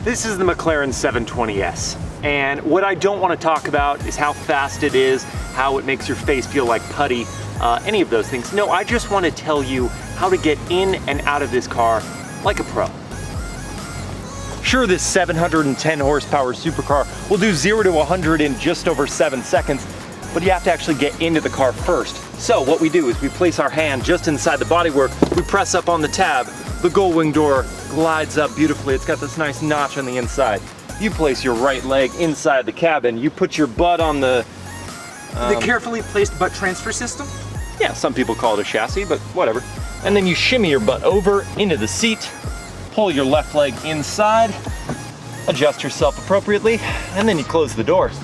This is the McLaren 720S. And what I don't want to talk about is how fast it is, how it makes your face feel like putty, any of those things. No, I just want to tell you how to get in and out of this car like a pro. Sure, this 710 horsepower supercar will do 0 to 100 in just over 7 seconds, but you have to actually get into the car first. So what we do is we place our hand just inside the bodywork, we press up on the tab, the gull wing door glides up beautifully. It's got this nice notch on the inside. You place your right leg inside the cabin, you put your butt on the... the carefully placed butt transfer system? Yeah, some people call it a chassis, but whatever. And then you shimmy your butt over into the seat, pull your left leg inside, adjust yourself appropriately, and then you close the doors.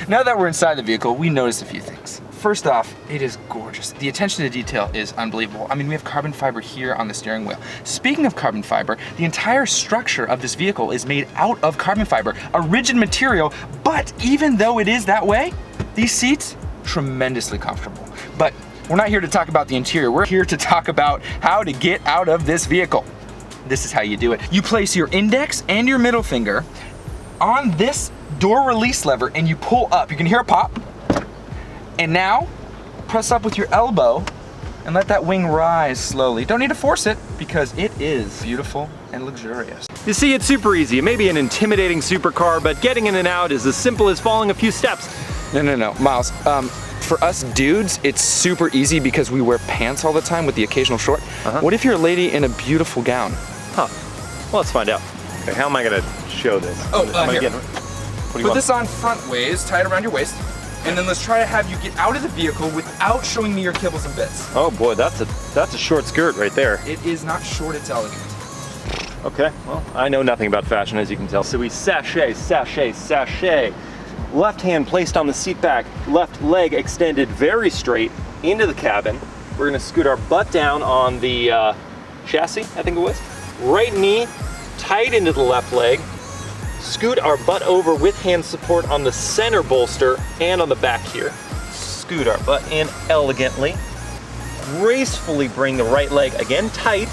Now that we're inside the vehicle, we noticed a few things. First off, it is gorgeous. The attention to detail is unbelievable. I mean, we have carbon fiber here on the steering wheel. Speaking of carbon fiber, the entire structure of this vehicle is made out of carbon fiber, a rigid material, but even though it is that way, these seats, tremendously comfortable. But we're not here to talk about the interior. We're here to talk about how to get out of this vehicle. This is how you do it. You place your index and your middle finger on this door release lever and you pull up. You can hear a pop. And now, press up with your elbow and let that wing rise slowly. Don't need to force it because it is beautiful and luxurious. You see, it's super easy. It may be an intimidating supercar, but getting in and out is as simple as following a few steps. No, Miles. For us dudes, it's super easy because we wear pants all the time with the occasional short. What if you're a lady in a beautiful gown? Huh. Well, let's find out. Okay, how am I gonna show this? Here. What do you Put want? this on front ways, tie it around your waist, and then let's try to have you get out of the vehicle without showing me your kibbles and bits. Oh boy, that's a short skirt right there. It is not short, it's elegant. Okay, well, I know nothing about fashion, as you can tell. So we sashay, sashay, sashay. Left hand placed on the seat back, left leg extended very straight into the cabin. We're gonna scoot our butt down on the chassis, I think it was. Right knee tight into the left leg. Scoot our butt over with hand support on the center bolster and on the back here. Scoot our butt in elegantly. Gracefully bring the right leg again tight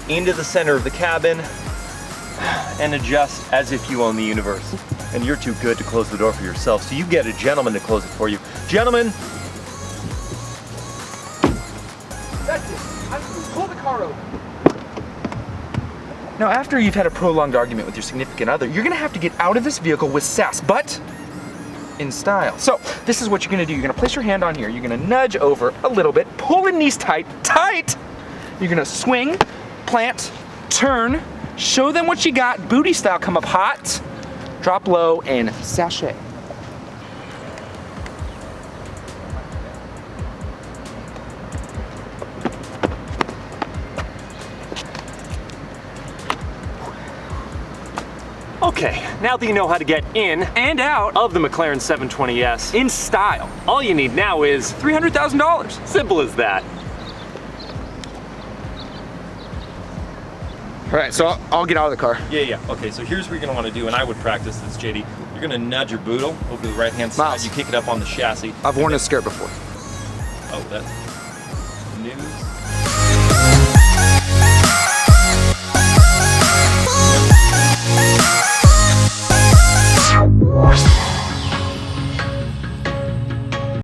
into the center of the cabin and adjust as if you own the universe. And you're too good to close the door for yourself, so you get a gentleman to close it for you. Gentlemen! That's it. Pull the car over. Now, after you've had a prolonged argument with your significant other, you're gonna have to get out of this vehicle with sass, but in style. So, this is what you're gonna do. You're gonna place your hand on here, you're gonna nudge over a little bit, pull the knees tight, tight! You're gonna swing, plant, turn, show them what you got, booty style, come up hot, drop low, and sashay. Okay, now that you know how to get in and out of the McLaren 720S in style, all you need now is $300,000. simple as that. All right, so I'll get out of the car. Yeah. Okay, so here's what you're gonna wanna do, and I would practice this, JD. You're gonna nudge your boodle over to the right-hand side. Miles. You kick it up on the chassis. I've worn a skirt before. Oh, that's